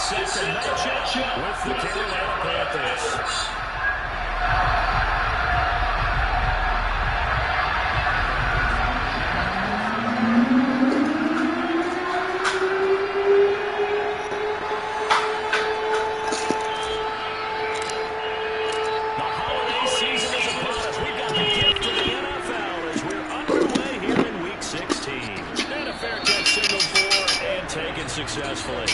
set to match up with the Carolina Panthers. Successfully.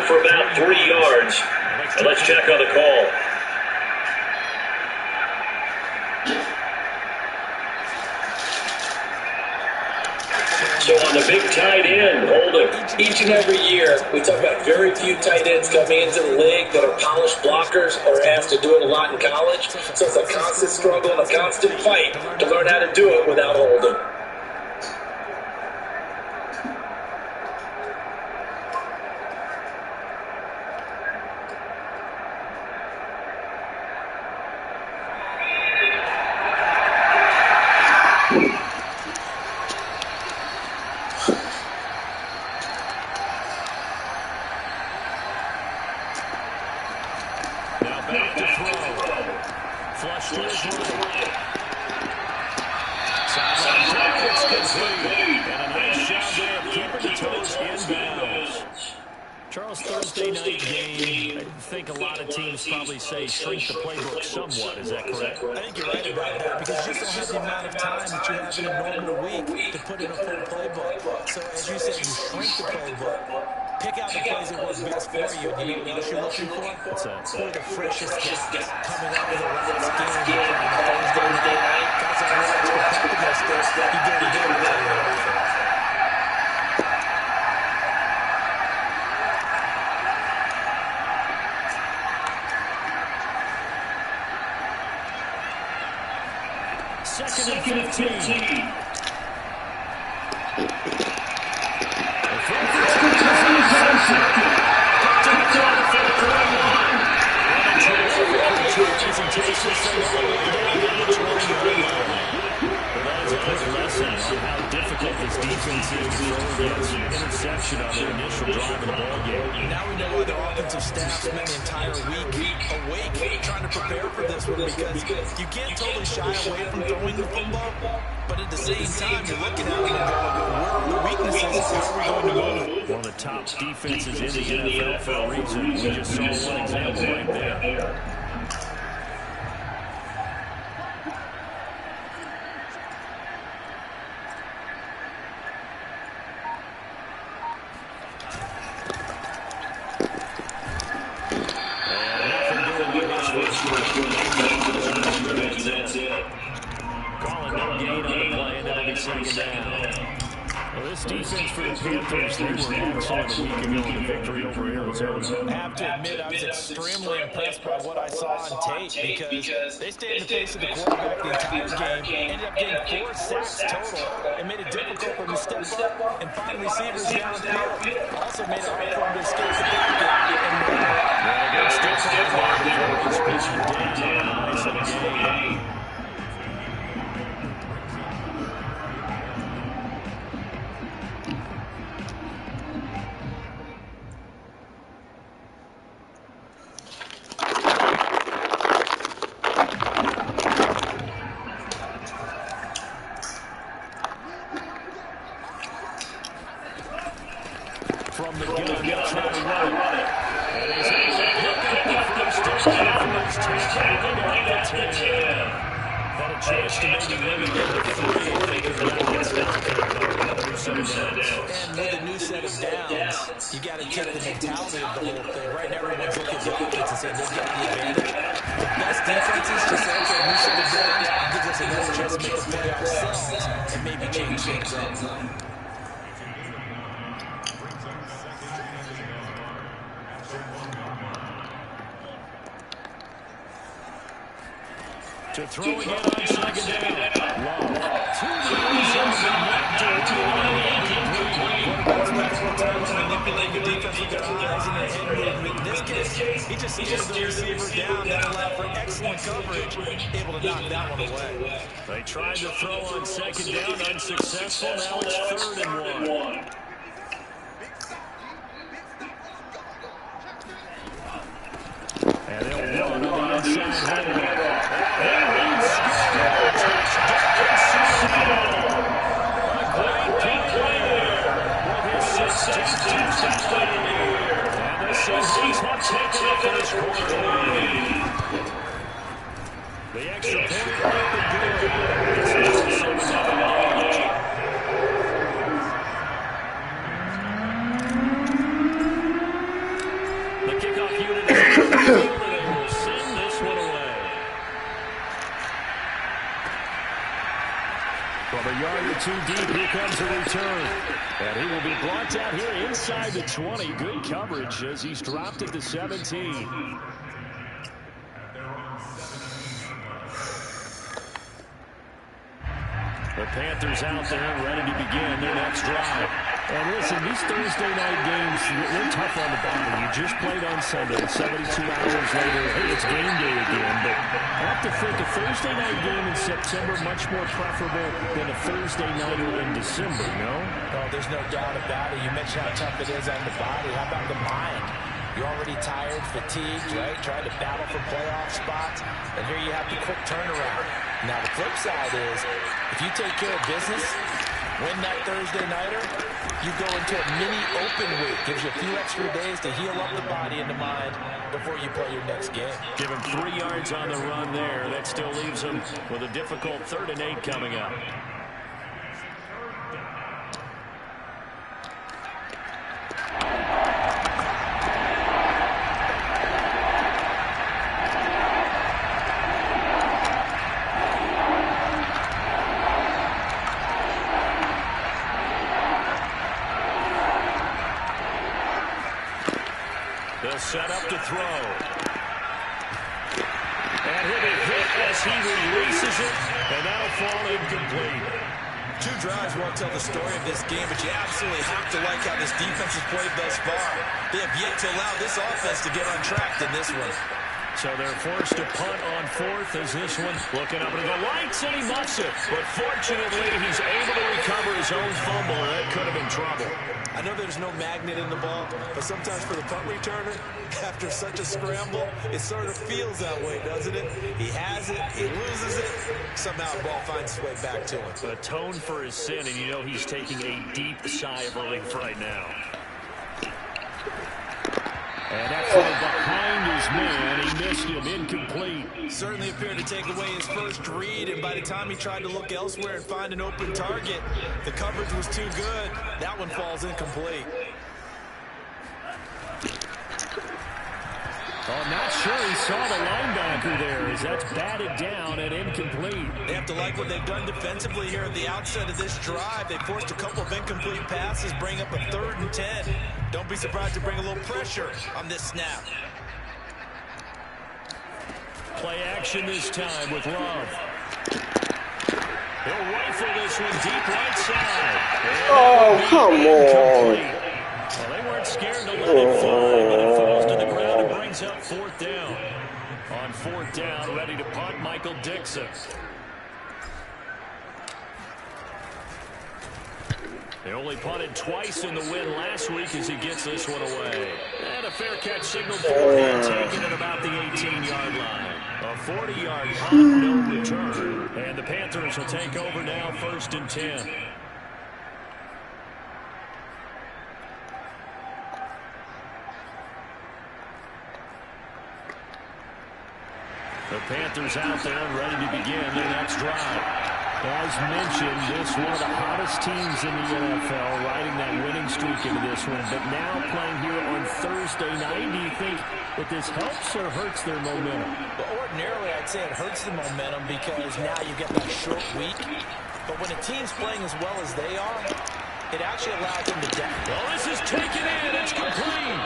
For about 3 yards. And let's check on the call. So on the big tight end, holding. Each and every year, we talk about very few tight ends coming into the league that are polished blockers or asked to do it a lot in college. So it's a constant struggle and a constant fight to learn how to do it without holding. Back to throw. Flush to his right. Sideline it's complete. And a nice job there of keeping the toes inbounds. Charles, Thursday night game, I think a lot of teams probably say shrink the playbook somewhat. Is that correct? I think you're right about that because you just don't have the amount of time that you have in a normal week to put in a full playbook. So as you said, you shrink the playbook. Pick out the plays that work best for you. You know what else you're looking for? What's that? Who are the freshest guys coming out of the last game on Thursday night? Guys that are ready to compete against this. You get it really. Second and 15. How difficult this defense is to throw against interception on their initial drive of the ball game. Now we know why their offensive staff spent the entire week awake trying to prepare for this one because you can't totally shy away from throwing the football, but at the same time you're looking at it and going, where are the weaknesses? How are we going to move? One of the top defenses in the NFL for a reason. We just saw one example right there. Calling no gain on the play, and that'll be second down. Well, this defense for the Panthers, they were excellent a week ago in the victory over Arizona. I have to admit, I was extremely impressed by what I saw on tape because they stayed in the face of the quarterback the entire game, ended up getting 4 sacks total, and made it difficult for him to step up and find receivers downfield. Also made it hard for him to escape the pocket and move it. From the gun, he'll try to run it. And he's able to pick up the first touchdown for his team. Had a chance to maybe limit it to 3. I think he's got to get set of downs. And with a new set of downs, you got to take the mentality of the whole thing. Right now, everyone's looking at the offense and saying they've got the advantage. The best defenses just say, okay, new set of downs gives us another chance to make a play ourselves and maybe change things up. To throw again on second down. Love. To the end zone, knocked away. Quarterback's looking for time to manipulate your defense with their eyes and their head movement. In this case, he just stared the receiver down and allowed for excellent coverage, able to knock that one away. They tried to throw on second down, unsuccessful. Now it's 3rd and 1. And they'll run on the inside. And the Seahawks have taken the first quarter lead. The extra point opened good. This is a 7-0 game. The kickoff unit is on the field, and they will send this one away. From a yard or 2 deep, here comes a return. And he will be blocked out here inside the 20. Good coverage as he's dropped at the 17. The Panthers out there ready to begin their next drive. And listen, these Thursday night games, they're tough on the body. You just played on Sunday. 72 hours later, hey, it's game day again. But I have to think a Thursday night game in September much more preferable than a Thursday nighter in December, no? Oh, there's no doubt about it. You mentioned how tough it is on the body. How about the mind? You're already tired, fatigued, right? Trying to battle for playoff spots. And here you have the quick turnaround. Now, the flip side is, if you take care of business, win that Thursday nighter, you go into a mini open week. Gives you a few extra days to heal up the body and the mind before you play your next game. Give him 3 yards on the run there. That still leaves him with a difficult 3rd and 8 coming up. They'll set up to throw. And he'll be hit as he releases it, and that'll fall incomplete. 2 drives won't tell the story of this game, but you absolutely have to like how this defense has played thus far. They have yet to allow this offense to get on track in this one. So they're forced to punt on 4th as this one looking up into the lights, and he muffs it. But fortunately, he's able to recover his own fumble, and that could have been trouble. I know there's no magnet in the ball, but sometimes for the punt returner, after such a scramble, it sort of feels that way, doesn't it? He has it, he loses it, somehow the ball finds its way back to him. Atone for his sin, and you know he's taking a deep sigh of relief right now. And that's behind his man. He missed him. Incomplete. Certainly appeared to take away his first read, and by the time he tried to look elsewhere and find an open target, the coverage was too good. That one falls incomplete. Oh, not sure he saw the linebacker there as that's batted down and incomplete. They have to like what they've done defensively here at the outset of this drive. They forced a couple of incomplete passes, bring up a 3rd and 10. Don't be surprised to bring a little pressure on this snap. Play action this time with Love. He'll rifle this one deep right side. Oh, come on. Well, they weren't scared to let it fly, but it falls to the ground and brings up 4th down. On 4th down, ready to punt, Michael Dixon. They only punted twice in the win last week as he gets this one away. And a fair catch signal for him, taken at about the 18-yard line. A 40-yard punt, no return. And the Panthers will take over now, 1st and 10. The Panthers out there ready to begin their next drive. As mentioned, this one of the hottest teams in the NFL, riding that winning streak into this one. But now playing here on Thursday night, do you think that this helps or hurts their momentum? Well, ordinarily, I'd say it hurts the momentum because now you get that short week. But when a team's playing as well as they are, it actually allows them to down. Well, this is taken in. It's complete.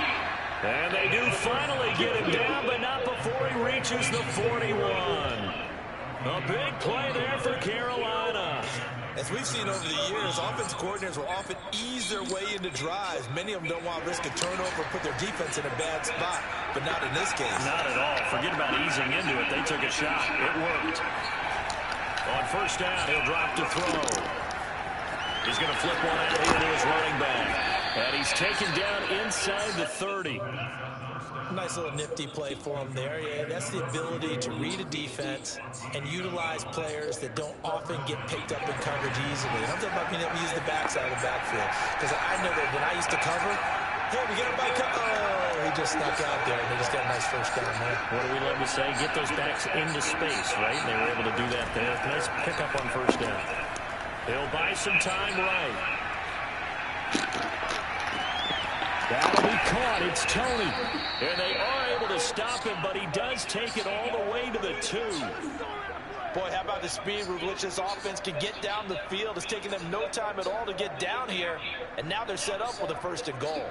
And they do finally get him down, but not before he reaches the 41. A big play there for Carolina. As we've seen over the years, offensive coordinators will often ease their way into drives. Many of them don't want to risk a turnover or put their defense in a bad spot, but not in this case. Not at all. Forget about easing into it. They took a shot. It worked. On first down, he'll drop to throw. He's going to flip one out here to his running back. And he's taken down inside the 30. Nice little nifty play for him there. Yeah, that's the ability to read a defense and utilize players that don't often get picked up in coverage easily. And I'm talking about being able to use the backside of the backfield. Because I know that when I used to cover, hey, we get him by cover. Oh, he just snuck out there, and they just got a nice first down there. What do we love to say? Get those backs into space, right? And they were able to do that there. Nice pickup on first down. They'll buy some time right. That'll be caught. It's Tony. And they are able to stop him, but he does take it all the way to the 2. Boy, how about the speed with which this offense can get down the field? It's taking them no time at all to get down here. And now they're set up with a 1st and goal.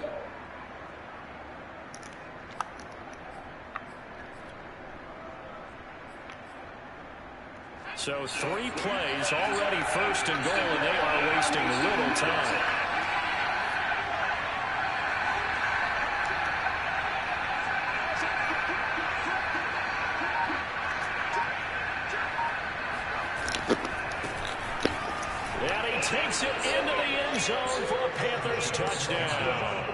So 3 plays, already 1st and goal, and they are wasting little time. Takes it into the end zone for a Panthers touchdown.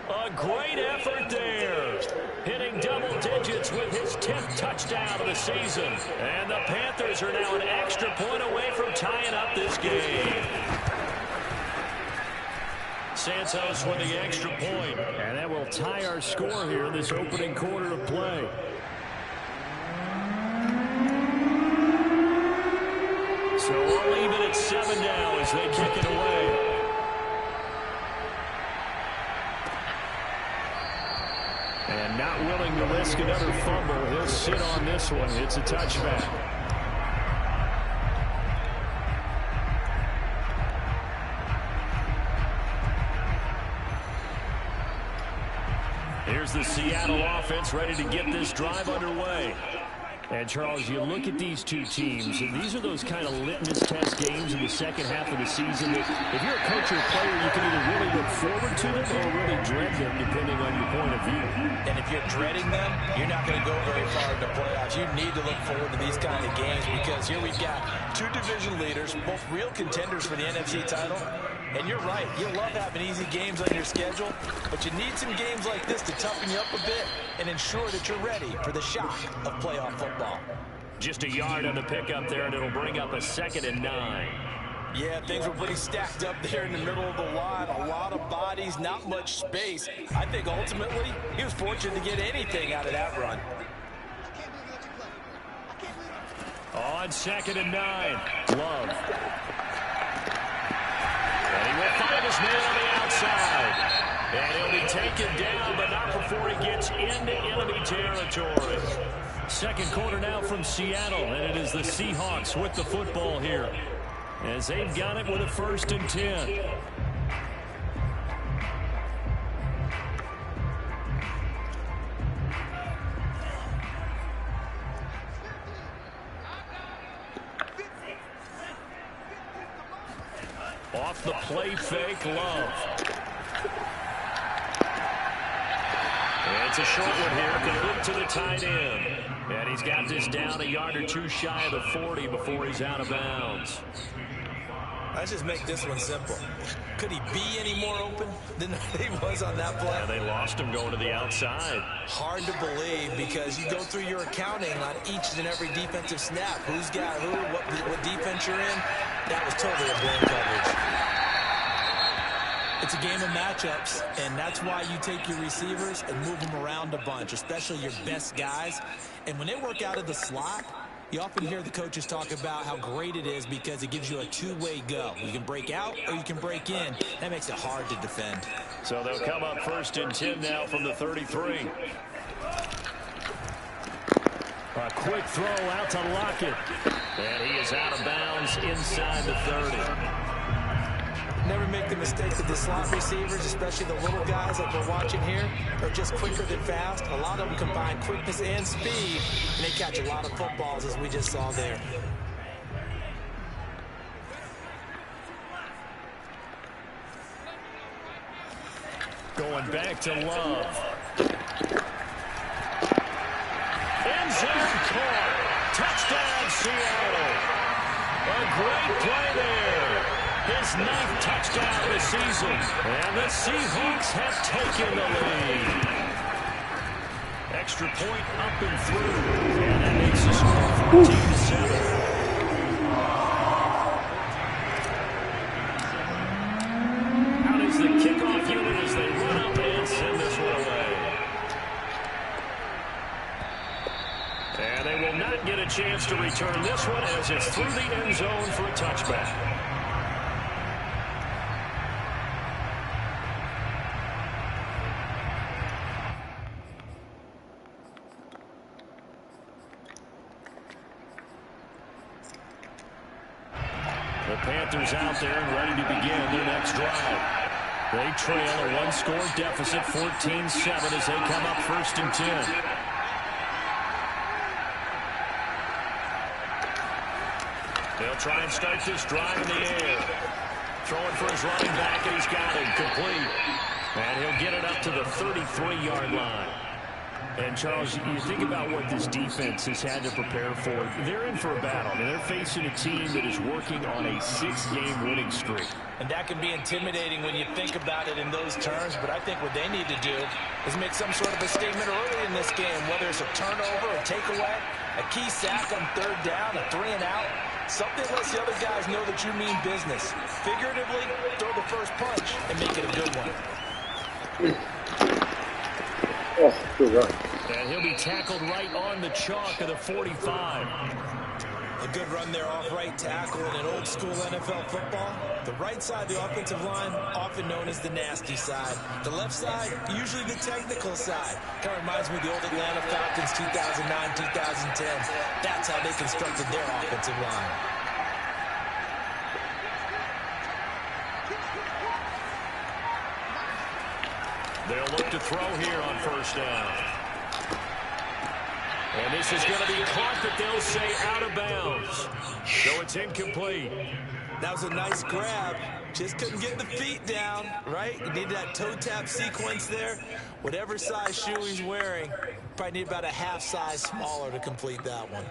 A great effort there. Hitting double digits with his 10th touchdown of the season. And the Panthers are now an extra point away from tying up this game. Santos with the extra point. And that will tie our score here in this opening quarter of play. So we'll leave it at 7 now as they kick it away. And not willing to risk another fumble. He'll sit on this one. It's a touchback. Here's the Seattle offense ready to get this drive underway. And, Charles, you look at these two teams, and these are those kind of litmus test games in the second half of the season that if you're a coach or a player, you can either really look forward to them or really dread them, depending on your point of view. And if you're dreading them, you're not going to go very far in the playoffs. You need to look forward to these kind of games because here we've got 2 division leaders, both real contenders for the NFC title. And you're right, you love having easy games on your schedule, but you need some games like this to toughen you up a bit and ensure that you're ready for the shock of playoff football. Just a yard on the pickup there, and it'll bring up a 2nd and 9. Yeah, things were pretty stacked up there in the middle of the line. A lot of bodies, not much space. I think ultimately he was fortunate to get anything out of that run. On 2nd and 9, Love. And he will find his man on the outside. And he'll be taken down, but not before he gets into enemy territory. Second quarter now from Seattle, and it is the Seahawks with the football here as they've got it with a 1st and 10. Off the play fake, Love. And it's a short one here, complete to the tight end. And he's got this down a yard or 2 shy of the 40 before he's out of bounds. Let's just make this one simple. Could he be any more open than he was on that play? Yeah, they lost him going to the outside. Hard to believe because you go through your accounting on each and every defensive snap. Who's got who, what defense you're in. That was totally a blown coverage. It's a game of matchups, and that's why you take your receivers and move them around a bunch, especially your best guys. And when they work out of the slot, You often hear the coaches talk about how great it is because it gives you a two-way go. You can break out or you can break in. That makes it hard to defend. So they'll come up 1st and 10 now from the 33. A quick throw out to Lockett. And he is out of bounds inside the 30. Never make the mistake that the slot receivers, especially the little guys like we're watching here, are just quicker than fast. A lot of them combine quickness and speed, and they catch a lot of footballs, as we just saw there. Going back to Love. End zone caught. Touchdown, Seattle. A great play there. His 9th touchdown of the season. And the Seahawks have taken the lead. Extra point up and through. And that makes the score 14-7. Out is the kickoff unit as they run up and send this one away. And they will not get a chance to return this one as it's through the end zone for a touchback. The Panthers out there and ready to begin their next drive. They trail a one-score deficit, 14-7, as they come up 1st and 10. They'll try and start this drive in the air. Throwing for his running back, and he's got it complete. And he'll get it up to the 33-yard line. And, Charles, you think about what this defense has had to prepare for. They're in for a battle. I mean, they're facing a team that is working on a 6-game winning streak. And that can be intimidating when you think about it in those terms, but I think what they need to do is make some sort of a statement early in this game, whether it's a turnover, a takeaway, a key sack on 3rd down, a 3-and-out. Something lets the other guys know that you mean business. Figuratively, throw the first punch and make it a good one. Oh, good run. And he'll be tackled right on the chalk of the 45. A good run there off right tackle in an old-school NFL football. The right side of the offensive line, often known as the nasty side. The left side, usually the technical side. Kind of reminds me of the old Atlanta Falcons 2009, 2010. That's how they constructed their offensive line. They'll look to throw here on 1st down. And this is going to be caught, but they'll say out of bounds. So it's incomplete. That was a nice grab. Just couldn't get the feet down, right? You need that toe tap sequence there. Whatever size shoe he's wearing, probably need about a half size smaller to complete that one.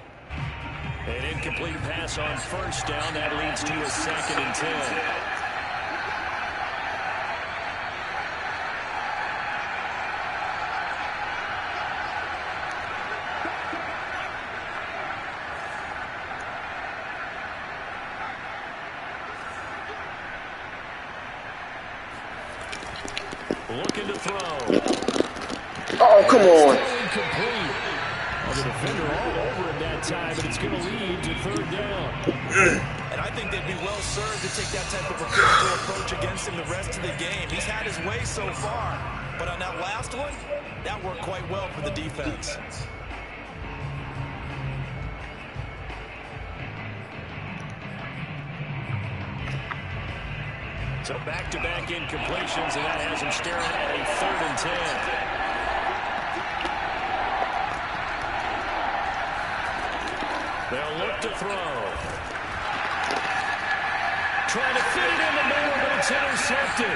An incomplete pass on 1st down. That leads to a 2nd and 10. Looking to throw. Oh, come on. Incomplete. Well, the defender all over it that time, but it's going to lead to 3rd down. And I think they'd be well served to take that type of a physical approach against him the rest of the game. He's had his way so far, but on that last one, that worked quite well for the defense. So back-to-back incompletions, and that has him staring at a 3rd and 10. They'll look to throw. Trying to fit it in the middle, but it's intercepted.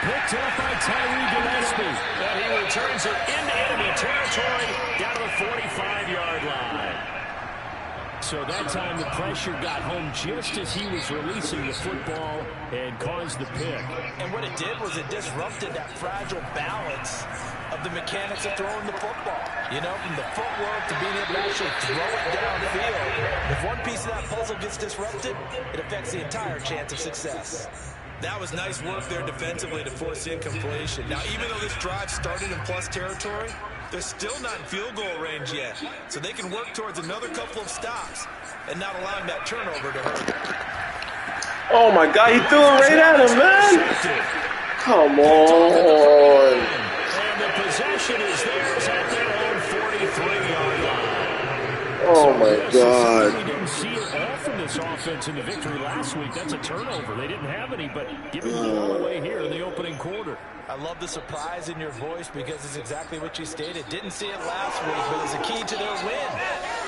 Picked up by Tyree Gillespie. And he returns it into enemy territory down to the 45-yard line. So that time the pressure got home just as he was releasing the football and caused the pick. And what it did was it disrupted that fragile balance of the mechanics of throwing the football. You know, from the footwork to being able to actually throw it downfield. If one piece of that puzzle gets disrupted, it affects the entire chance of success. That was nice work there defensively to force incompletion. Now, even though this drive started in plus territory, They're still not in field goal range yet, so they can work towards another couple of stops and not allowing that turnover to hurt. Oh my God, he threw it right at him, man. Come on. And the possession is theirs at their own 43-yard line. Oh my God. We didn't see it all from this offense in the victory last week. That's a turnover. They didn't have any, but giving the ball away here in the opening quarter. I love the surprise in your voice because it's exactly what you stated. Didn't see it last week, but it's a key to their win.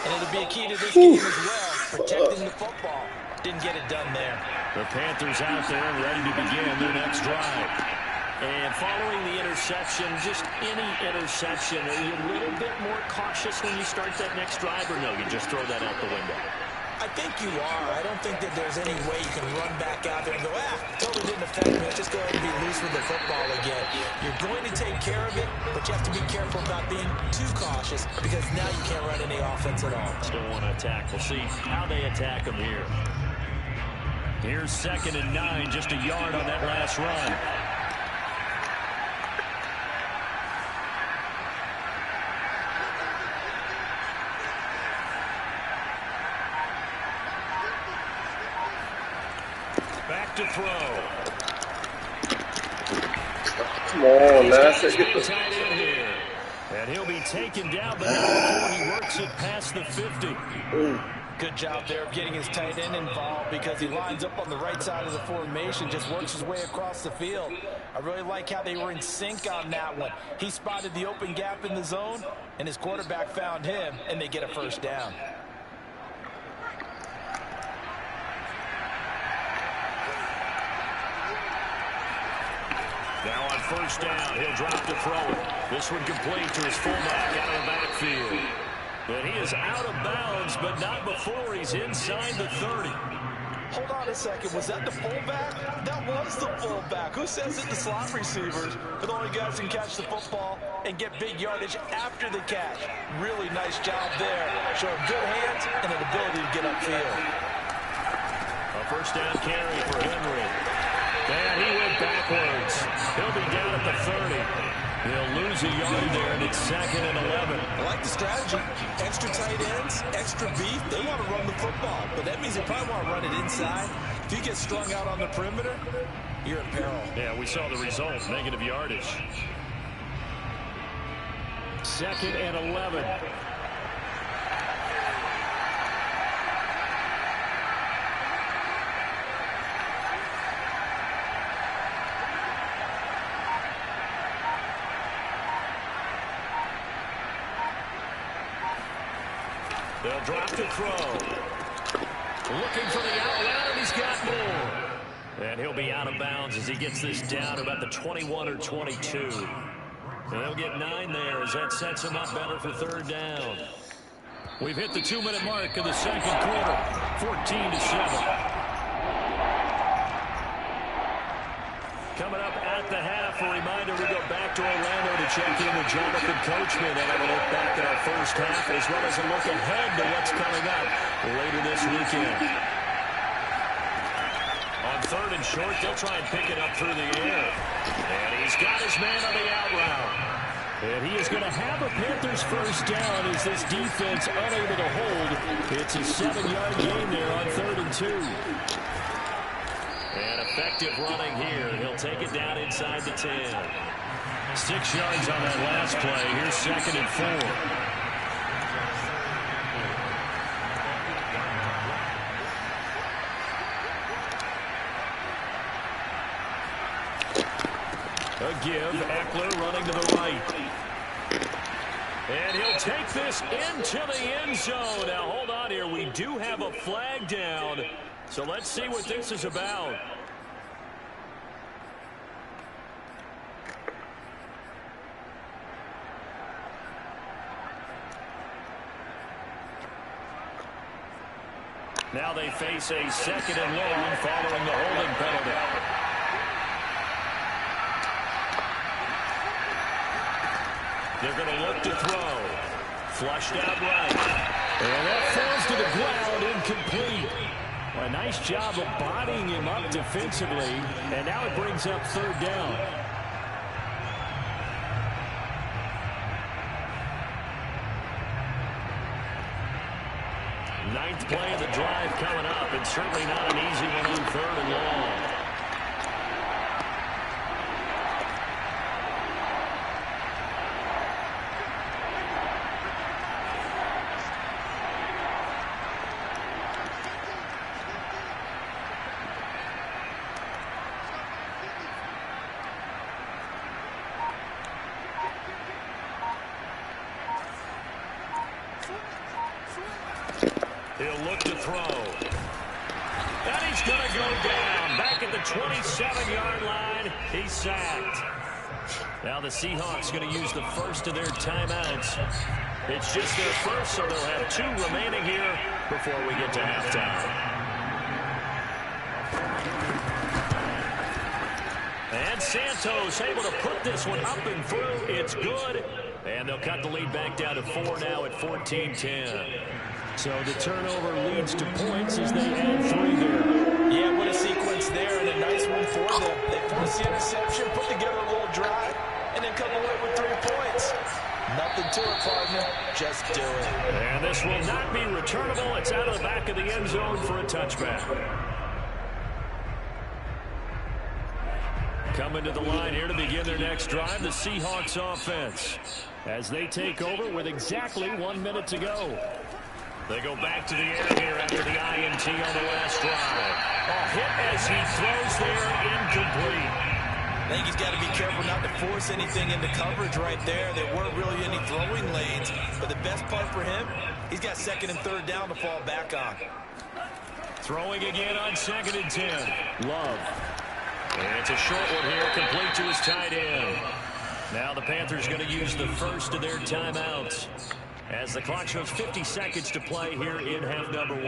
And it'll be a key to this game as well, protecting the football. Didn't get it done there. The Panthers out there ready to begin their next drive. And following the interception, just any interception, are you a little bit more cautious when you start that next drive, or no, you just throw that out the window? I think you are. I don't think that there's any way you can run back out there and go, totally didn't affect me. Let's just go ahead and be loose with the football again. You're going to take care of it, but you have to be careful about being too cautious because now you can't run any offense at all. Still want to attack. We'll see how they attack them here. Here's 2nd and 9, just a yard on that last run. Back to throw. Come on, man. Tight end here. And he'll be taken down, but not before he works it past the 50. Good job there of getting his tight end involved because he lines up on the right side of the formation, just works his way across the field. I really like how they were in sync on that one. He spotted the open gap in the zone, and his quarterback found him, and they get a first down. Now on first down, he'll drop to throw it. This one complete to his fullback out of the backfield. But he is out of bounds, but not before he's inside the 30. Hold on a second. Was that the fullback? That was the fullback. Who says it? The slot receivers are the only guys who can catch the football and get big yardage after the catch. Really nice job there. Showing good hands and an ability to get upfield. A first down carry for Henry. And he went backwards. He'll be down at the 30. He'll lose a yard there, and it's 2nd and 11. I like the strategy. Extra tight ends, extra beef. They want to run the football, but that means they probably want to run it inside. If you get strung out on the perimeter, you're in peril. Yeah, we saw the result, negative yardage. 2nd and 11. They'll drop to throw. Looking for the outlet, and he's got more. And he'll be out of bounds as he gets this down about the 21 or 22. And they'll get 9 there as that sets him up better for 3rd down. We've hit the 2-minute mark of the 2nd quarter, 14-7. Coming up at the half, a reminder, we go back to Orlando to check in with Jonathan Coachman and have a look back at our first half as well as a look ahead to what's coming up later this weekend. On 3rd and short, they'll try and pick it up through the air. And he's got his man on the out route. And he is going to have a Panthers first down as this defense unable to hold. It's a 7-yard gain there on 3rd and 2. And effective running here. He'll take it down inside the 10. 6 yards on that last play. Here's 2nd and 4. A give. Eckler running to the right. And he'll take this into the end zone. Now, hold on here. We do have a flag down. So let's see what this is about. Now they face a 2nd and long following the holding penalty. They're going to look to throw. Flushed out right. And that falls to the ground, incomplete. A nice job of bodying him up defensively. And now it brings up 3rd down. Ninth play of the drive coming up, and certainly not an easy one on 3rd and long. He'll look to throw. And he's going to go down. Back at the 27-yard line. He's sacked. Now the Seahawks going to use the first of their timeouts. It's just their first, so they'll have 2 remaining here before we get to halftime. And Santos able to put this one up and through. It's good. And they'll cut the lead back down to 4 now at 14-10. So the turnover leads to points as they add 3 there. Yeah, what a sequence there, and a nice one for them. They force the interception, put together a little drive, and then come away with 3 points. Nothing to it, partner. Just do it. And this will not be returnable. It's out of the back of the end zone for a touchback. Coming to the line here to begin their next drive, the Seahawks offense, as they take over with exactly 1 minute to go. They go back to the air here after the INT on the last drive. A hit as he throws there, incomplete. I think he's got to be careful not to force anything into coverage right there. There weren't really any throwing lanes, but the best part for him, he's got 2nd and 3rd down to fall back on. Throwing again on 2nd and 10. Love. And it's a short one here, complete to his tight end. Now the Panthers going to use the first of their timeouts, as the clock shows 50 seconds to play here in half number 1.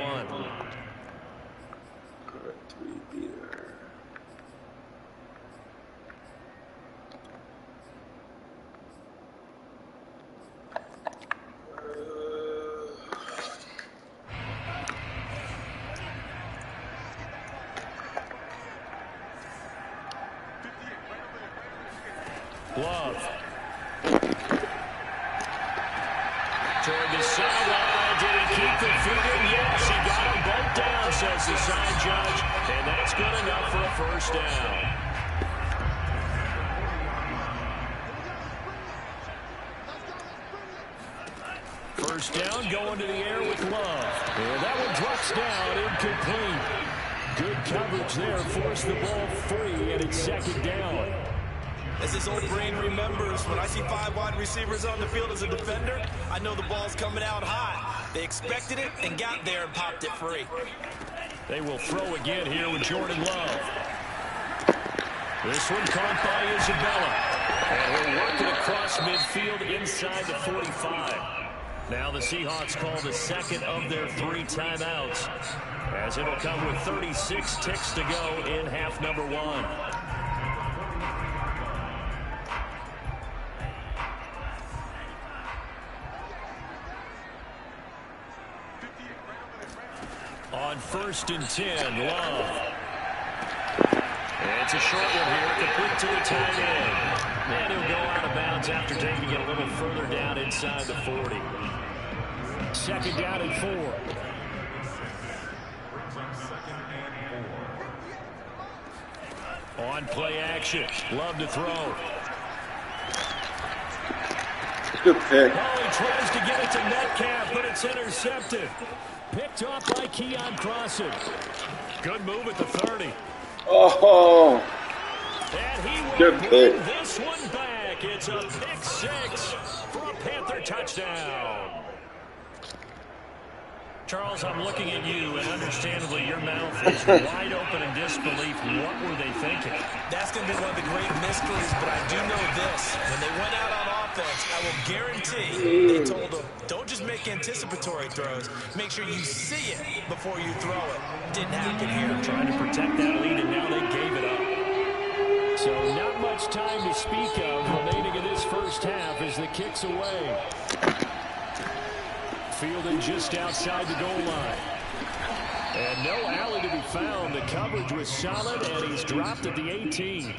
Love. Toward the sideline. Did he keep the feet in? Yes, he got them both down, says the side judge. And that's good enough for a first down. First down, going to the air with Love. And that one drops down, incomplete. Good coverage there, forced the ball free, and it's 2nd down. As his old brain remembers, when I see 5 wide receivers on the field as a defender, I know the ball's coming out high. They expected it and got there and popped it free. They will throw again here with Jordan Love. This one caught by Isabella. And he'll work it across midfield inside the 45. Now the Seahawks call the 2nd of their 3 timeouts, as it'll come with 36 ticks to go in half number 1. On 1st and 10, Love. And it's a short one here, complete to the tight end. And he'll go out of bounds after taking it a little further down inside the 40. 2nd down and 4. On play action, Love to throw. Good pick. Oh, he tries to get it to Metcalf, but it's intercepted. Picked off by Keon Crossan. Good move at the 30. Oh, And he will good bring pick. this one back. It's a pick 6 for a Panther touchdown. Charles, I'm looking at you, and understandably your mouth is wide open in disbelief. What were they thinking? That's going to be one of the great mysteries, but I do know this. When they went out on offense, I will guarantee they told them, don't just make anticipatory throws. Make sure you see it before you throw it. Didn't happen here. Trying to protect that lead, and now they gave it up. So not much time to speak of remaining in this first half as the kick's away. Fielding just outside the goal line. And no alley to be found. The coverage was solid, and he's dropped at the 18.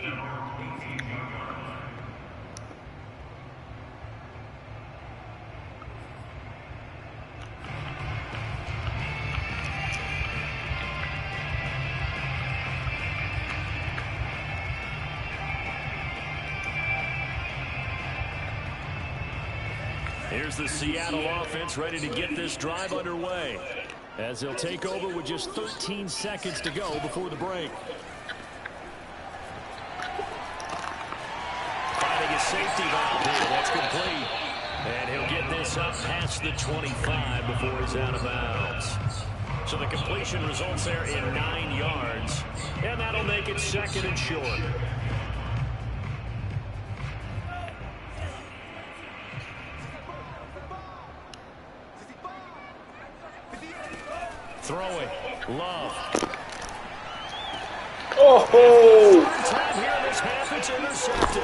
Here's the Seattle offense ready to get this drive underway, as they'll take over with just 13 seconds to go before the break. Finding a safety valve here. That's complete. And he'll get this up past the 25 before he's out of bounds. So the completion results there in 9 yards. And that'll make it 2nd and short. Throwing. Love. Oh! Time here in this half, it's intercepted.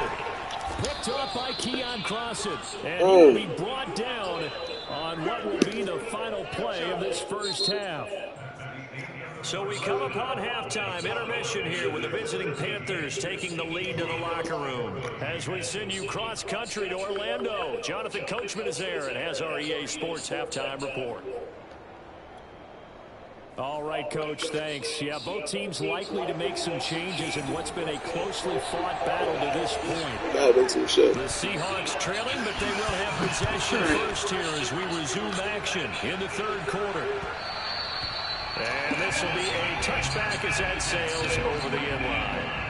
Picked off by Keon Crossan. And he will be brought down on what will be the final play of this first half. So we come upon halftime, intermission here with the visiting Panthers taking the lead to the locker room. As we send you cross-country to Orlando, Jonathan Coachman is there and has our EA Sports halftime report. All right, Coach, thanks. Yeah, both teams likely to make some changes in what's been a closely fought battle to this point. That'll make some shit. The Seahawks trailing, but they will have possession first here as we resume action in the 3rd quarter. And this will be a touchback as that sails over the end line.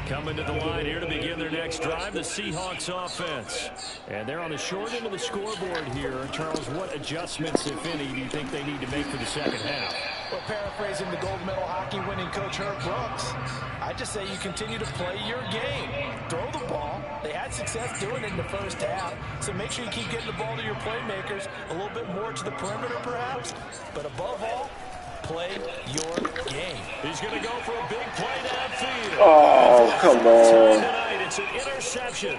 Coming to the line here to begin their next drive, the Seahawks offense. And they're on the short end of the scoreboard here. Charles, what adjustments, if any, do you think they need to make for the second half? Well, paraphrasing the gold medal hockey winning coach Herb Brooks, I just say you continue to play your game. Throw the ball. They had success doing it in the first half, so make sure you keep getting the ball to your playmakers, a little bit more to the perimeter perhaps, but above all, play your game. He's going to go for a big play downfield. Oh, come on. Tonight, it's an interception.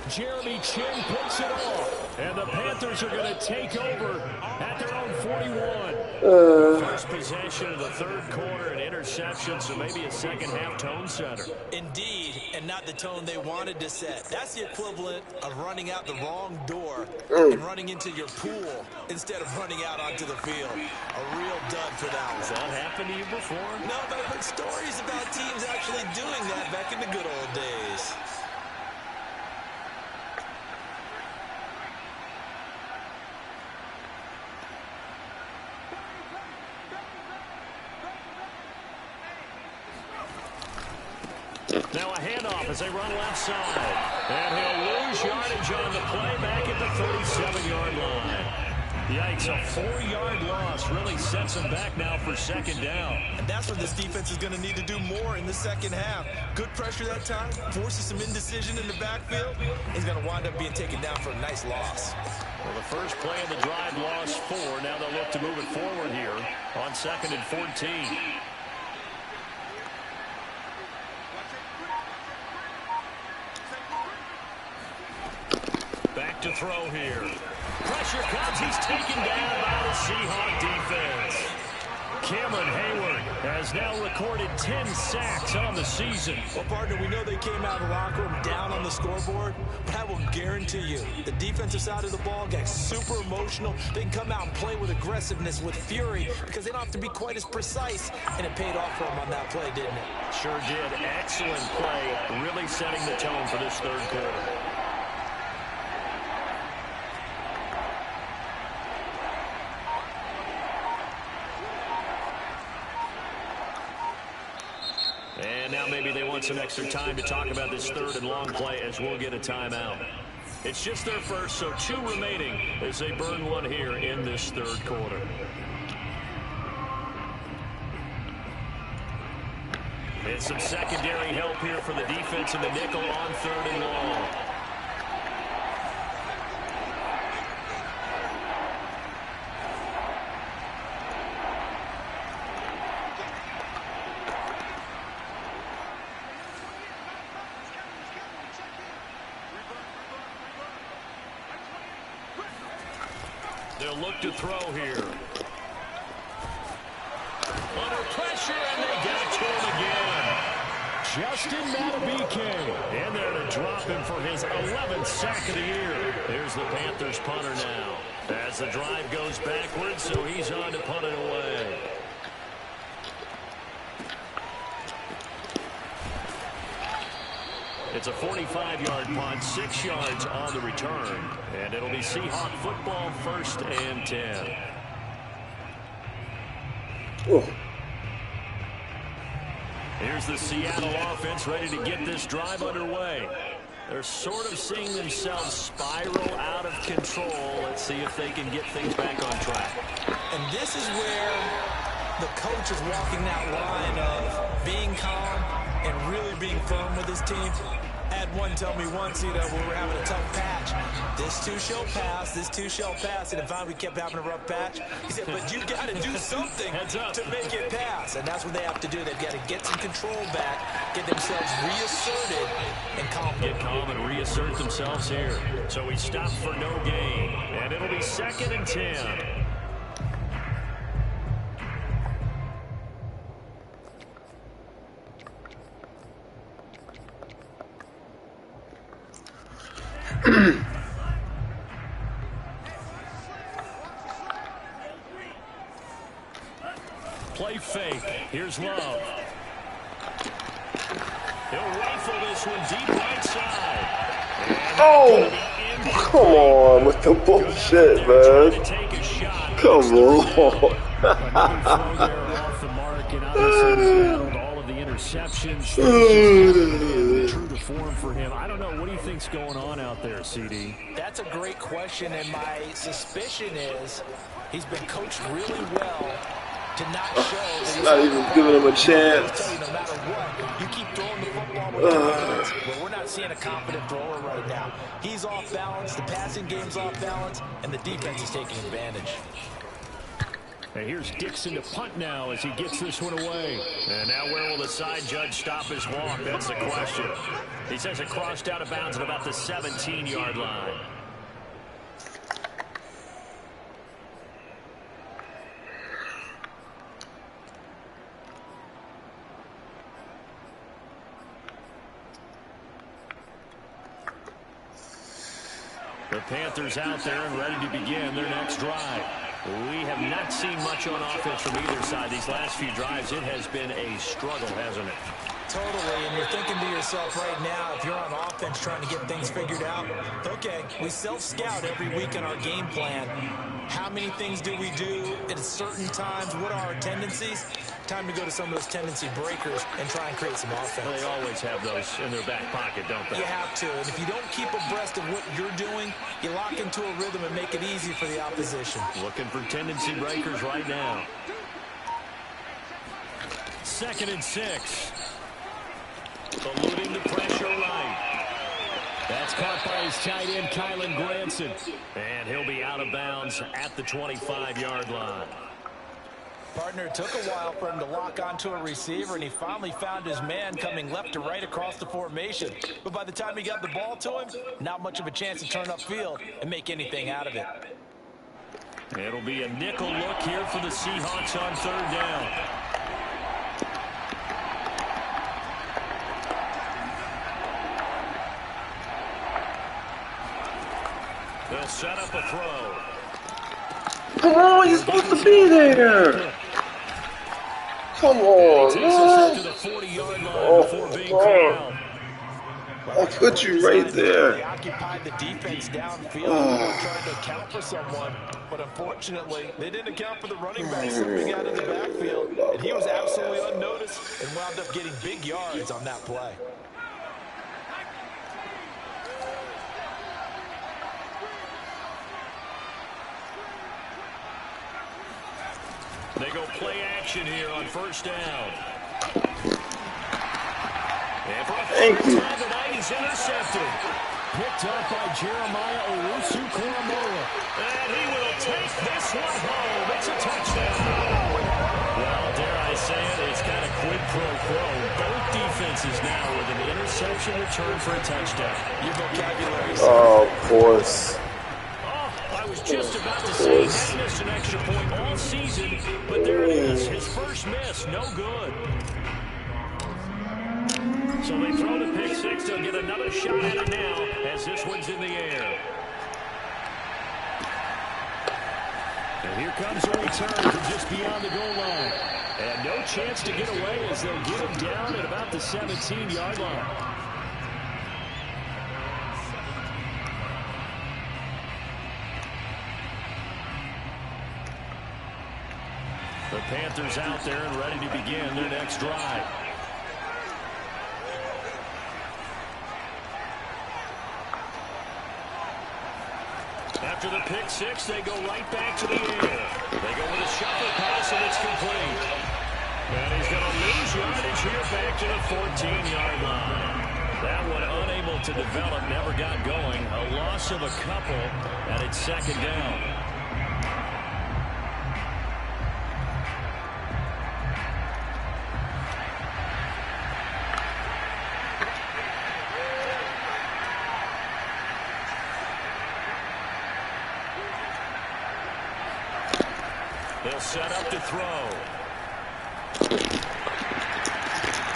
Jeremy Chin picks it off, and the Panthers are going to take over at their own 41. First possession of the 3rd quarter, an interception, so maybe a second half tone setter. Indeed, and not the tone they wanted to set. That's the equivalent of running out the wrong door and running into your pool instead of running out onto the field. A real dud for that one. Has that happened to you before? No, but I've heard stories about teams actually doing that back in the good old days. Now a handoff as they run left side. And he'll lose yardage on the play back at the 37-yard line. Yikes, a 4-yard loss really sets him back now for 2nd down. And that's where this defense is going to need to do more in the second half. Good pressure that time, forces some indecision in the backfield. He's going to wind up being taken down for a nice loss. Well, the first play of the drive lost 4. Now they'll look to move it forward here on 2nd and 14. Back to throw here. Pressure comes. He's taken down by the Seahawk defense. Cameron Hayward has now recorded 10 sacks on the season. Well, partner, we know they came out of the locker room down on the scoreboard, but I will guarantee you the defensive side of the ball got super emotional. They can come out and play with aggressiveness, with fury, because they don't have to be quite as precise, and it paid off for them on that play, didn't it? Sure did. Excellent play, really setting the tone for this 3rd quarter. And now maybe they want some extra time to talk about this 3rd and long play as we'll get a timeout. It's just their first, so 2 remaining as they burn one here in this 3rd quarter. And some secondary help here for the defense in the nickel on 3rd and long. They'll look to throw here. Under pressure, and they get it to him again. Justin Madubuike. And they're to drop him for his 11th sack of the year. Here's the Panthers punter now. As the drive goes backwards, so he's on to punt it away. It's a 45-yard punt, 6 yards on the return. And it'll be Seahawk football, 1st and 10. Oh. Here's the Seattle offense ready to get this drive underway. They're sort of seeing themselves spiral out of control. Let's see if they can get things back on track. And this is where the coach is walking that line of being calm and really being firm with his team. I had one tell me once, when we were having a tough patch, this too shall pass, this too shall pass, and if we kept having a rough patch, he said, but you got to do something to make it pass, and that's what they have to do. They've got to get some control back, get themselves reasserted, and calm. Get calm and reassert themselves here. So we stop for no gain, and it'll be 2nd and 10. Play fake. Here's Love. He'll rifle this one deep right side. Oh, come on with the bullshit, man. Come on. Off the mark, and obviously battled all of the interceptions. True to form for him. I don't know. What do you think's going on out there, CD? That's a great question, and my suspicion is he's been coached really well to not show that he's not even giving him a chance. No matter what, you keep throwing the football with confidence. Well, we're not seeing a confident thrower right now. He's off balance, the passing game's off balance, and the defense is taking advantage. And here's Dixon to punt now as he gets this one away. And now where will the side judge stop his walk? That's the question. He says it crossed out of bounds at about the 17-yard line. The Panthers out there and ready to begin their next drive. We have not seen much on offense from either side. These last few drives, it has been a struggle, hasn't it? Totally, and you're thinking to yourself right now, if you're on offense trying to get things figured out, okay, we self-scout every week in our game plan. How many things do we do at certain times? What are our tendencies? Time to go to some of those tendency breakers and try and create some offense. They always have those in their back pocket, don't they? You have to, and if you don't keep abreast of what you're doing, you lock into a rhythm and make it easy for the opposition. Looking for tendency breakers right now. 2nd and 6. Eluding the pressure right. That's caught by his tight end, Kylan Granson. And he'll be out of bounds at the 25-yard line. Partner, it took a while for him to lock onto a receiver, and he finally found his man coming left to right across the formation. But by the time he got the ball to him, not much of a chance to turn upfield and make anything out of it. It'll be a nickel look here for the Seahawks on 3rd down. They'll set up a throw. Come on, you're supposed to be there. Come on, man. To the 40-yard line before being called out. I'll put you right there. They occupied the defense downfield. They were trying to account for someone, but unfortunately, they didn't account for the running back slipping out of the backfield, and he was absolutely unnoticed and wound up getting big yards on that play. They go play action here on 1st down. And for a Thank you. time tonight, he's intercepted. Picked up by Jeremiah Owusu-Koramoah. And he will take this one home. It's a touchdown. Well, dare I say it, it's kind of quid pro quo. Both defenses now with an interception return for a touchdown. Your vocabulary. Oh, of course. I was just about to say he missed an extra point all season, but there it is. His first miss, no good. So they throw the pick six. They'll get another shot at it now as this one's in the air. And here comes a return from just beyond the goal line. And no chance to get away as they'll get him down at about the 17-yard line. The Panthers out there and ready to begin their next drive. After the pick six, they go right back to the air. They go with a shuffle pass, and it's complete. And he's going to lose yardage here back to the 14-yard line. That one unable to develop, never got going. A loss of a couple, and it's second down. They'll set up to throw.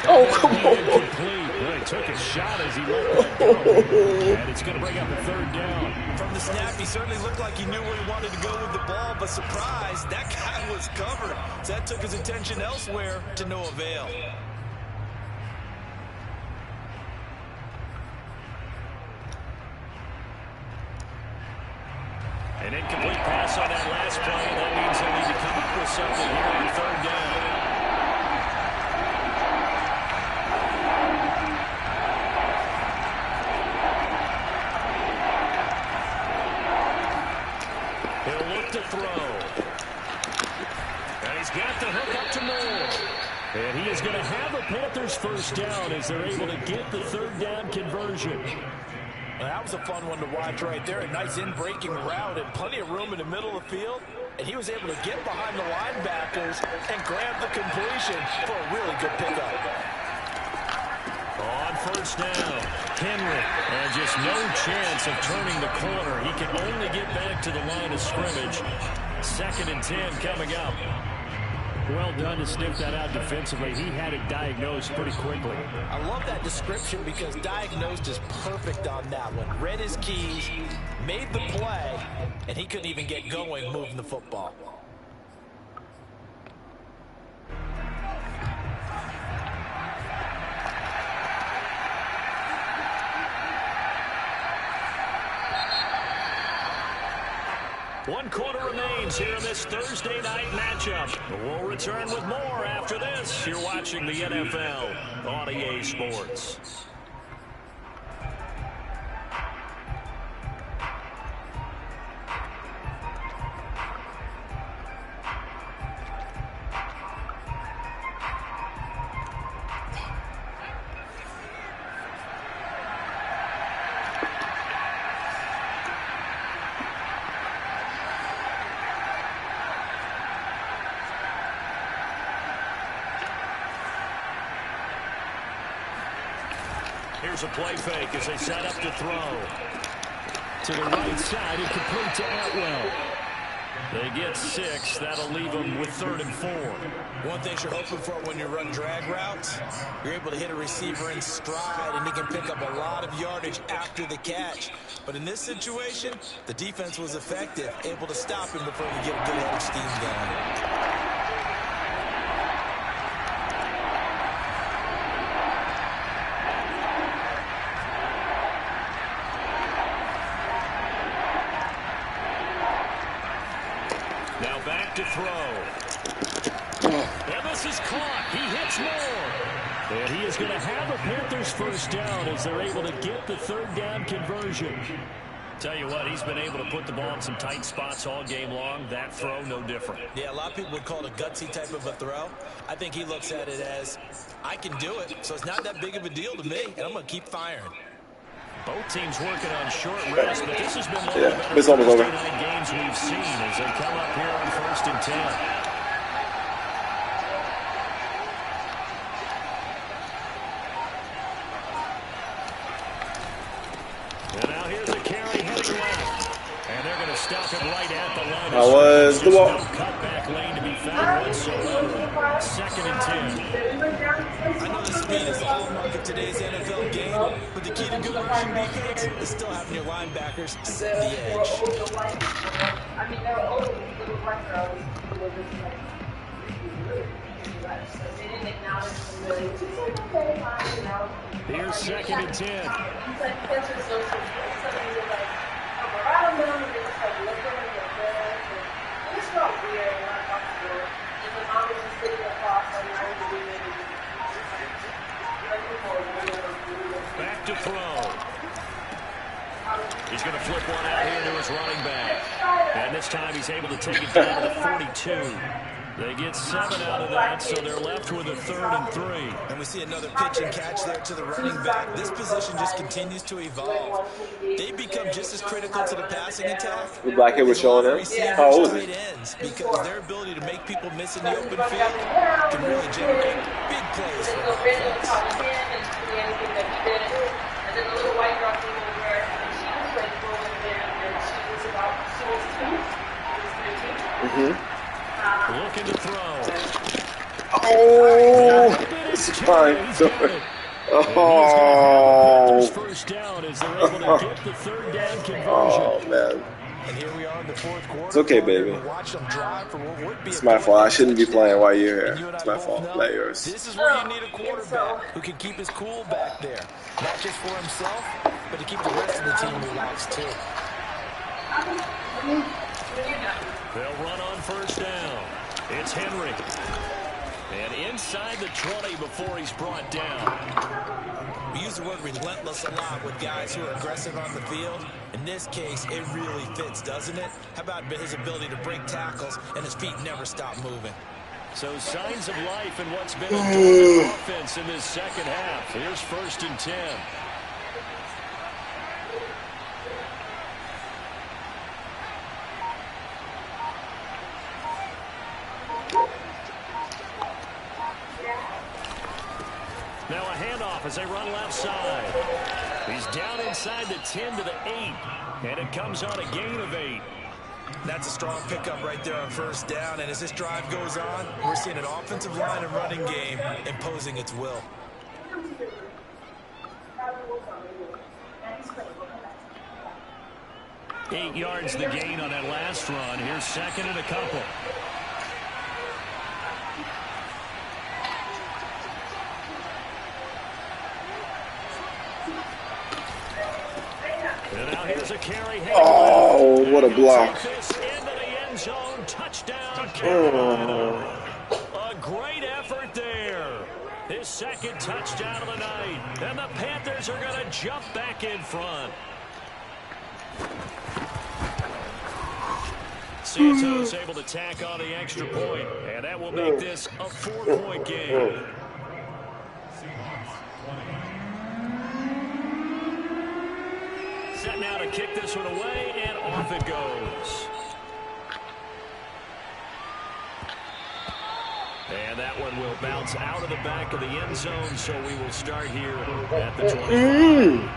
Oh, come on. Incomplete. Well, he took a shot as he let that go. And it's going to bring up a third down. From the snap, he certainly looked like he knew where he wanted to go with the ball, but surprise, that guy was covered. So that took his attention elsewhere to no avail. An incomplete pass on that last play. That means they need to come up with something here on third down. He'll look to throw. And he's got the hook up to Moore. And he is going to have a Panthers first down as they're able to get the third down conversion. That was a fun one to watch right there. A nice in-breaking route and plenty of room in the middle of the field. And he was able to get behind the linebackers and grab the completion for a really good pickup. On first down, Henry. And just no chance of turning the corner. He can only get back to the line of scrimmage. 2nd and 10 coming up. Well done to sniff that out defensively. He had it diagnosed pretty quickly. I love that description because diagnosed is perfect on that one. Read his keys, made the play, and he couldn't even get going moving the football. One quarter remains here in this Thursday night matchup. We'll return with more after this. You're watching the NFL on EA Sports. Here's a play fake as they set up to throw. To the right side, incomplete to Atwell. They get 6. That'll leave them with 3rd and 4. One thing you're hoping for when you run drag routes, you're able to hit a receiver in stride, and he can pick up a lot of yardage after the catch. But in this situation, the defense was effective, able to stop him before he get a good head of steam going. To throw. And this is caught. He hits Moore. And he is going to have a Panthers first down as they're able to get the third down conversion. Tell you what, he's been able to put the ball in some tight spots all game long. That throw, no different. Yeah, a lot of people would call it a gutsy type of a throw. I think he looks at it as, I can do it, so it's not that big of a deal to me, and I'm going to keep firing. Both teams working on short rest, but this has been one of the better Thursday night games we've seen as they come up here on 1st and 10. And now here's a carry heading left. And they're going to stop him right at the line. That was the ball. No cutback lane to be found whatsoever. 2nd and 10. I know the speed is the hallmark of today's NFL game, but the key to good rushing defense is still having your linebackers set the edge. Here's 2nd and 10. throw. He's going to flip one out here to his running back. And this time he's able to take it down to the 42. They get 7 out of that, so they're left with a 3rd and 3. And we see another pitch and catch there to the running back. This position just continues to evolve. They become just as critical to the passing attack. The black kid was showing him. How old is he? Because their ability to make people miss in the open field can really generate big plays for offense. Looking to throw. Oh, it's fine. Oh. First down as they're able to get the 3rd down conversion. Oh, man. And here we are in the 4th quarter. It's okay, baby. It's my fault. I shouldn't be playing while you're here. It's my fault. Not yours. This is where you need a quarterback who can keep his cool back there. Not just for himself, but to keep the rest of the team relaxed, too. They'll run on 1st down. It's Henry. And inside the 20 before he's brought down. We use the word relentless a lot with guys who are aggressive on the field. In this case, it really fits, doesn't it? How about his ability to break tackles and his feet never stop moving? So signs of life in what's been a dominant offense in this 2nd half. Here's 1st and 10. Now a handoff as they run left side. He's down inside the 10 to the 8. And it comes on a gain of 8. That's a strong pickup right there on 1st down. And as this drive goes on, we're seeing an offensive line and running game imposing its will. Eight yards the gain on that last run. Here's 2nd and a couple. And now here's a carry. Oh, what a block. Into the end zone. Touchdown, Carolina. A great effort there. His 2nd touchdown of the night. And the Panthers are going to jump back in front. Santos able to tack on the extra point. And that will make this a 4-point game. Set now to kick this one away, and off it goes. And that one will bounce out of the back of the end zone, so we will start here at the 25.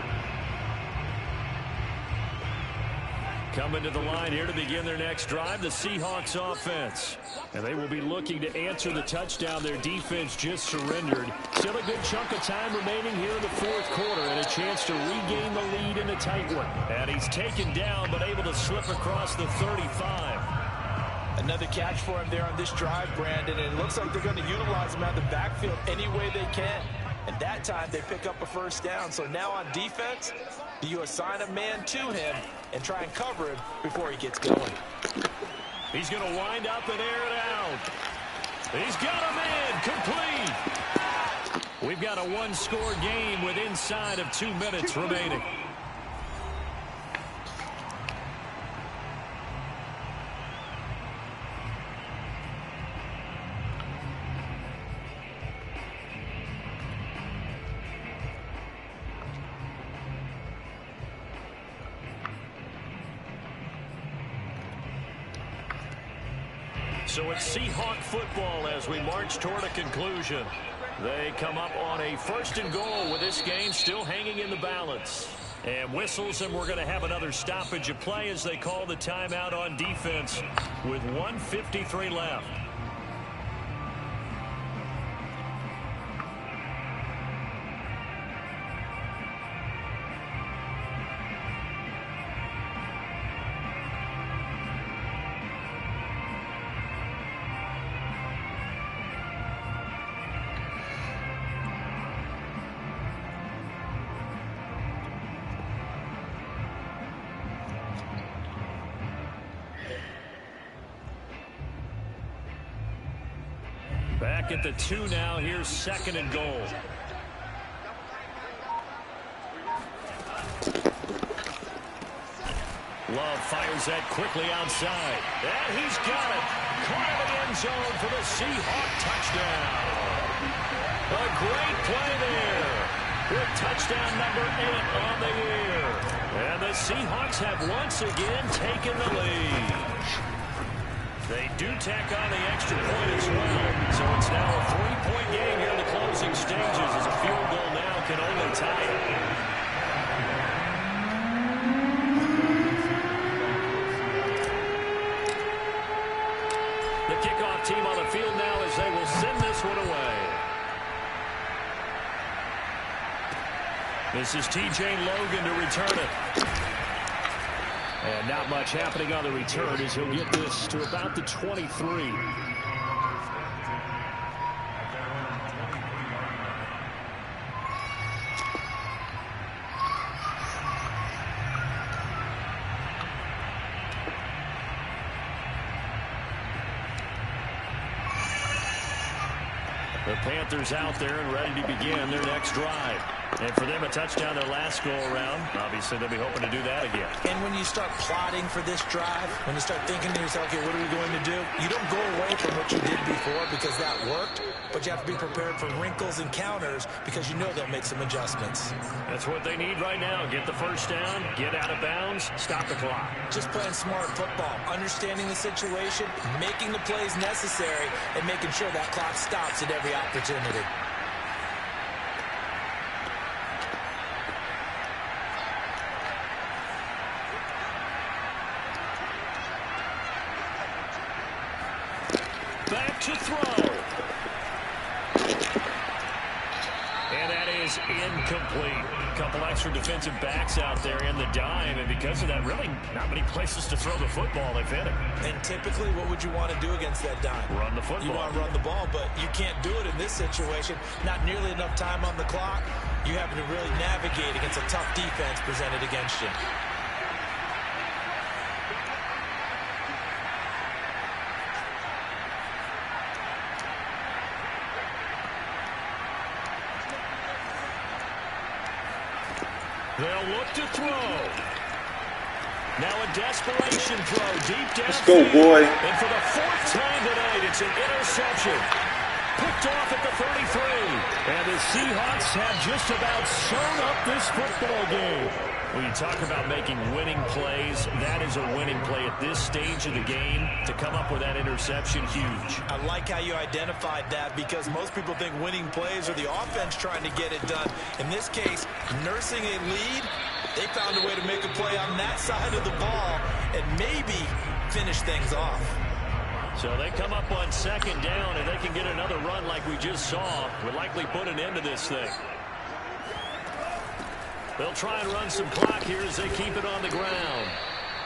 Coming to the line here to begin their next drive, the Seahawks offense. And they will be looking to answer the touchdown their defense just surrendered. Still a good chunk of time remaining here in the 4th quarter and a chance to regain the lead in a tight one. And he's taken down but able to slip across the 35. Another catch for him there on this drive, Brandon, and it looks like they're going to utilize him out of the backfield any way they can. And that time they pick up a 1st down. So now on defense, do you assign a man to him and try and cover him before he gets going? He's going to wind up and air it out. He's got him in, complete. We've got a 1-score game with inside of 2 minutes remaining. So it's Seahawk football as we march toward a conclusion. They come up on a 1st and goal with this game still hanging in the balance. And whistles, and we're going to have another stoppage of play as they call the timeout on defense with 1:53 left. Back at the 2 now. Here's 2nd and goal. Love fires that quickly outside. And he's got it. Caught in the end zone for the Seahawk touchdown. A great play there. With touchdown number 8 on the year. And the Seahawks have once again taken the lead. They do tack on the extra point as well. So it's now a 3-point game here in the closing stages as a field goal now can only tie it. The kickoff team on the field now as they will send this one away. This is T.J. Logan to return it. And not much happening on the return as he'll get this to about the 23. The Panthers out there and ready to begin their next drive. And for them, a touchdown their last go-around. Obviously, they'll be hoping to do that again. And when you start plotting for this drive, when you start thinking to yourself, okay, what are we going to do? You don't go away from what you did before because that worked, but you have to be prepared for wrinkles and counters because you know they'll make some adjustments. That's what they need right now. Get the first down, get out of bounds, stop the clock. Just playing smart football, understanding the situation, making the plays necessary, and making sure that clock stops at every opportunity. Back to throw. And that is incomplete. A couple extra defensive backs out there in the dime, and because of that, really not many places to throw the football. They've hit it. And typically, what would you want to do against that dime? Run the football. You want to run the ball, but you can't do it in this situation. Not nearly enough time on the clock. You have to really navigate against a tough defense presented against you. They'll look to throw. Now a desperation throw deep down. Let's go, boy. And for the 4th time tonight, it's an interception. Picked off at the 33. And the Seahawks have just about sewn up this football game. When you talk about making winning plays, that is a winning play at this stage of the game. To come up with that interception, huge. I like how you identified that because most people think winning plays are the offense trying to get it done. In this case, nursing a lead, they found a way to make a play on that side of the ball and maybe finish things off. So they come up on 2nd down, and they can get another run like we just saw. Would likely put an end to this thing. They'll try and run some clock here as they keep it on the ground.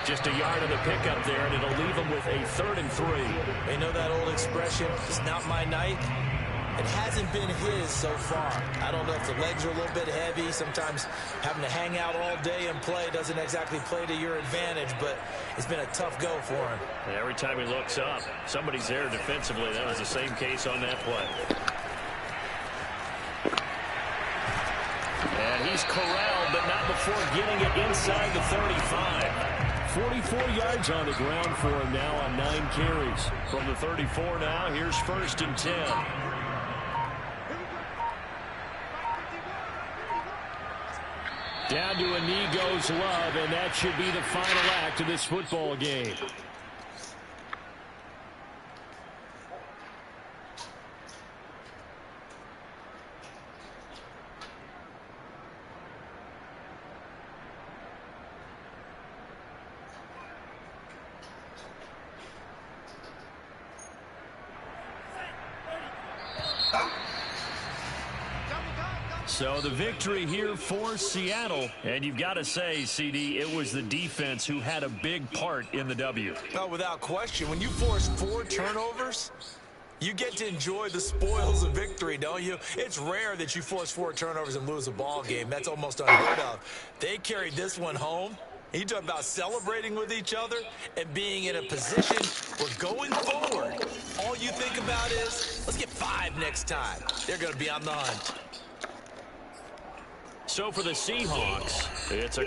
Just a yard of the pickup there, and it'll leave them with a 3rd and 3. They know that old expression, it's not my night. It hasn't been his so far. I don't know if the legs are a little bit heavy. Sometimes having to hang out all day and play doesn't exactly play to your advantage, but it's been a tough go for him. And every time he looks up, somebody's there defensively. That was the same case on that play. And he's corralled, but not before getting it inside the 35. 44 yards on the ground for him now on 9 carries. From the 34 now, here's 1st and 10. Down to a knee goes Love, and that should be the final act of this football game. So the victory here for Seattle. And you've got to say, CD, it was the defense who had a big part in the W. Oh, without question. When you force 4 turnovers, you get to enjoy the spoils of victory, don't you? It's rare that you force 4 turnovers and lose a ball game. That's almost unheard of. They carried this one home. You talk about celebrating with each other and being in a position where going forward, all you think about is, let's get 5 next time. They're going to be on the hunt. So for the Seahawks, it's a